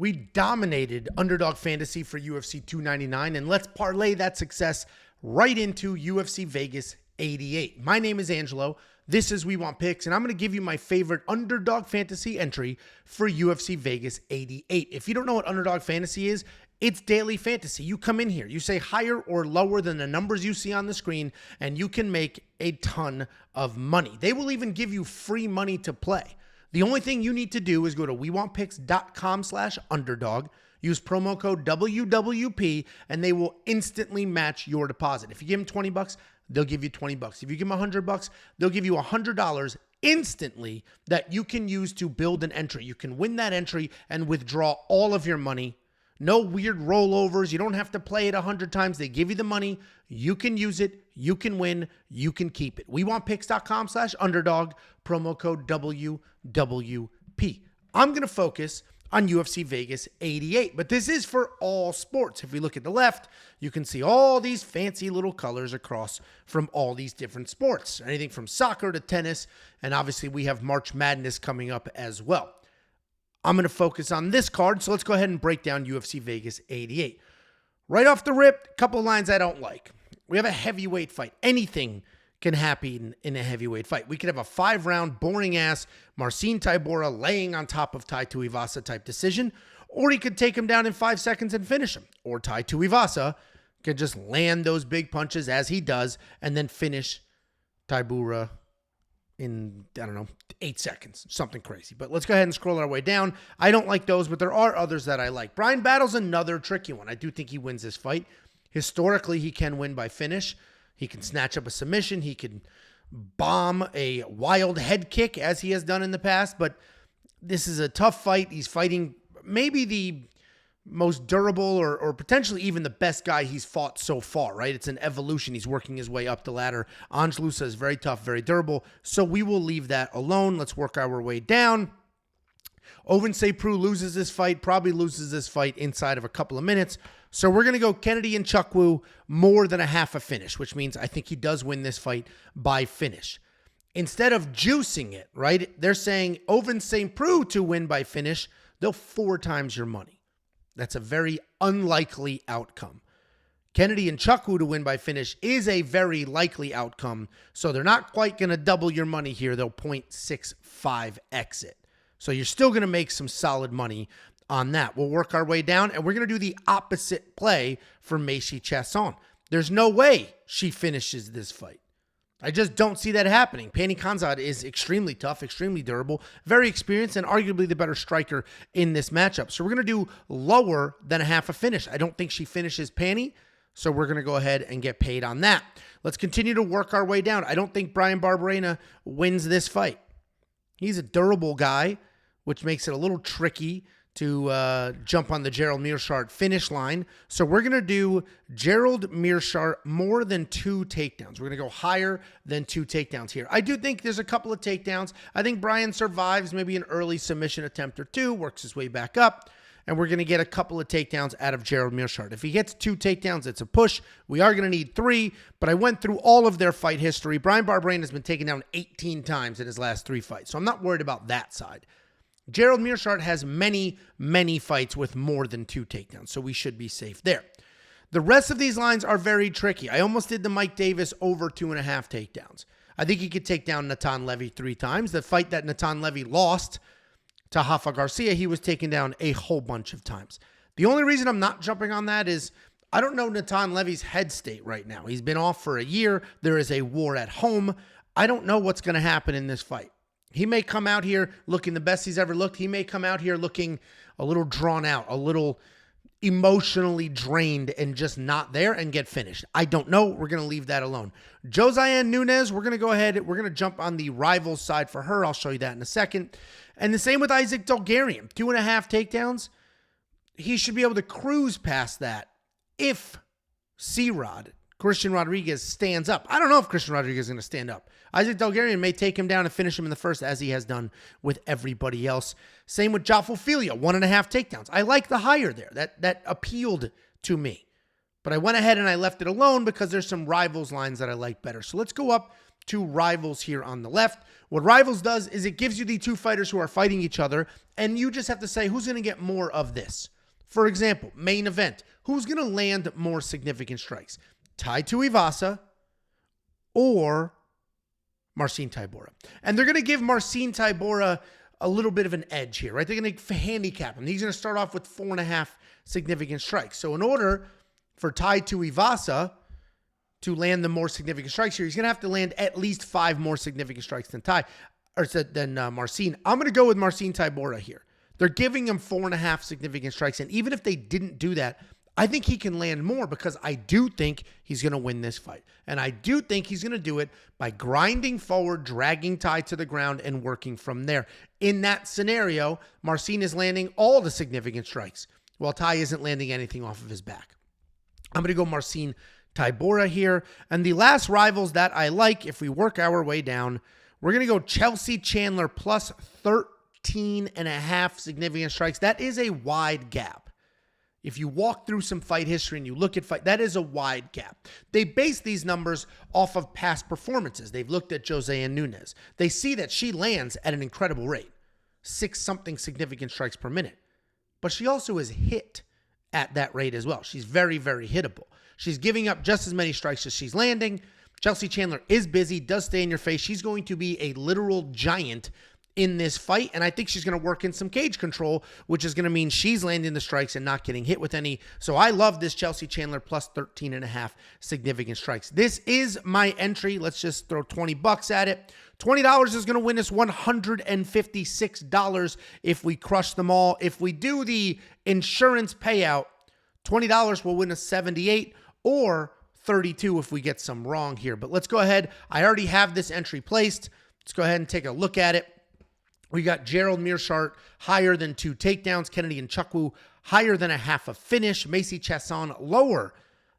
We dominated Underdog Fantasy for UFC 299, and let's parlay that success right into UFC Vegas 88. My name is Angelo. This is We Want Picks, and I'm going to give you my favorite Underdog Fantasy entry for UFC Vegas 88. If you don't know what Underdog Fantasy is, it's daily fantasy. You come in here, you say higher or lower than the numbers you see on the screen, and you can make a ton of money. They will even give you free money to play. The only thing you need to do is go to wewantpicks.com/underdog, use promo code WWP, and they will instantly match your deposit. If you give them $20, they'll give you $20. If you give them $100, they'll give you $100 instantly that you can use to build an entry. You can win that entry and withdraw all of your money. No weird rollovers. You don't have to play it 100 times. They give you the money. You can use it. You can win. You can keep it. wewantpicks.com/underdog, promo code WWP. I'm going to focus on UFC Vegas 88, but this is for all sports. If we look at the left, you can see all these fancy little colors across from all these different sports. Anything from soccer to tennis, and obviously we have March Madness coming up as well. I'm going to focus on this card, so let's go ahead and break down UFC Vegas 88. Right off the rip, a couple of lines I don't like. We have a heavyweight fight. Anything can happen in a heavyweight fight. We could have a 5-round, boring-ass Marcin Tybura laying on top of Tuivasa type decision, or he could take him down in 5 seconds and finish him. Or Tuivasa could just land those big punches as he does and then finish Tybura in, 8 seconds, something crazy. But let's go ahead and scroll our way down. I don't like those, but there are others that I like. Brian Battle's another tricky one. I do think he wins this fight. Historically, he can win by finish. He can snatch up a submission. He can bomb a wild head kick, as he has done in the past. But this is a tough fight. He's fighting maybe the most durable or potentially even the best guy he's fought so far, right? It's an evolution. He's working his way up the ladder. Anheliger is very tough, very durable. So we will leave that alone. Let's work our way down. Ovince Preux loses this fight, probably loses this fight inside of a couple of minutes. So we're going to go Kennedy and Chukwue more than a half a finish, which means I think he does win this fight by finish. Instead of juicing it, right? They're saying Ovince Preux to win by finish, they'll 4 times your money. That's a very unlikely outcome. Kennedy and Chukwue to win by finish is a very likely outcome, so they're not quite going to double your money here. They'll 0.65 exit. So you're still going to make some solid money on that. We'll work our way down, and we're going to do the opposite play for Macy Chiasson. There's no way she finishes this fight. I just don't see that happening. Pani Khanzad is extremely tough, extremely durable, very experienced, and arguably the better striker in this matchup. So we're going to do lower than a half a finish. I don't think she finishes Pani, so we're going to go ahead and get paid on that. Let's continue to work our way down. I don't think Bryan Barberena wins this fight. He's a durable guy, which makes it a little tricky to jump on the Gerald Meerschaert finish line. So we're going to do Gerald Meerschaert more than 2 takedowns. We're going to go higher than 2 takedowns here. I do think there's a couple of takedowns. I think Brian survives maybe an early submission attempt or 2, works his way back up, and we're going to get a couple of takedowns out of Gerald Meerschaert. If he gets 2 takedowns, it's a push. We are going to need 3, but I went through all of their fight history. Bryan Barberena has been taken down 18 times in his last 3 fights, so I'm not worried about that side. Gerald Meerschaert has many, many fights with more than 2 takedowns, so we should be safe there. The rest of these lines are very tricky. I almost did the Mike Davis over 2.5 takedowns. I think he could take down Natan Levy 3 times. The fight that Natan Levy lost to Rafa Garcia, he was taken down a whole bunch of times. The only reason I'm not jumping on that is I don't know Natan Levy's head state right now. He's been off for a year. There is a war at home. I don't know what's going to happen in this fight. He may come out here looking the best he's ever looked. He may come out here looking a little drawn out, a little emotionally drained and just not there and get finished. I don't know. We're going to leave that alone. Josiane Nunes, we're going to go ahead. We're going to jump on the rival side for her. I'll show you that in a second. And the same with Isaac Dulgarian. 2.5 takedowns. He should be able to cruise past that if C-Rod, Christian Rodriguez, stands up. I don't know if Christian Rodriguez is going to stand up. Isaac Dulgarian may take him down and finish him in the first, as he has done with everybody else. Same with Joffel Filia, 1.5 takedowns. I like the higher there. That appealed to me. But I went ahead and I left it alone because there's some rivals lines that I like better. So let's go up to Rivals here on the left. What Rivals does is it gives you the two fighters who are fighting each other, and you just have to say who's going to get more of this. For example, main event, who's going to land more significant strikes? Tuivasa or Marcin Tybura. And they're going to give Marcin Tybura a little bit of an edge here, right? They're going to handicap him. He's going to start off with 4.5 significant strikes. So in order for Tuivasa to land the more significant strikes here, he's going to have to land at least 5 more significant strikes than Marcin. I'm going to go with Marcin Tybura here. They're giving him 4.5 significant strikes. And even if they didn't do that, I think he can land more because I do think he's going to win this fight. And I do think he's going to do it by grinding forward, dragging Ty to the ground, and working from there. In that scenario, Marcin is landing all the significant strikes, while Ty isn't landing anything off of his back. I'm going to go Marcin Tybura here. And the last Rivals that I like, if we work our way down, we're going to go Chelsea Chandler plus 13.5 significant strikes. That is a wide gap. If you walk through some fight history and you look at fight, that is a wide gap. They base these numbers off of past performances. They've looked at Jose and Nunes. They see that she lands at an incredible rate, 6-something significant strikes per minute. But she also is hit at that rate as well. She's very, very hittable. She's giving up just as many strikes as she's landing. Chelsea Chandler is busy, does stay in your face. She's going to be a literal giant in this fight, and I think she's going to work in some cage control, which is going to mean she's landing the strikes and not getting hit with any. So I love this Chelsea Chandler plus 13.5 significant strikes. This is my entry. Let's just throw $20 at it. $20 is going to win us $156 if we crush them all. If we do the insurance payout, $20 will win us $78 or $32 if we get some wrong here. But let's go ahead. I already have this entry placed. Let's go ahead and take a look at it. We got Gerald Meerschaert higher than 2 takedowns. Kennedy Nchukwu higher than a half a finish. Macy Chiasson lower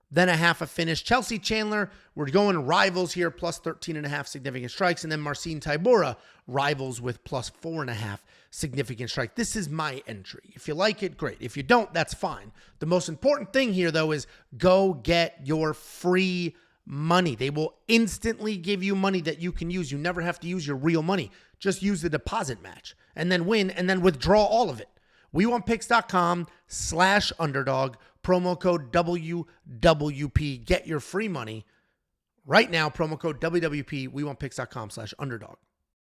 than a half a finish. Chelsea Chandler, we're going Rivals here, plus 13.5 significant strikes. And then Marcin Tybura, Rivals with plus 4.5 significant strike. This is my entry. If you like it, great. If you don't, that's fine. The most important thing here, though, is go get your free money. They will instantly give you money that you can use. You never have to use your real money. Just use the deposit match and then win and then withdraw all of it. WeWantPicks.com/underdog, promo code WWP. Get your free money right now. Promo code WWP, WeWantPicks.com/underdog.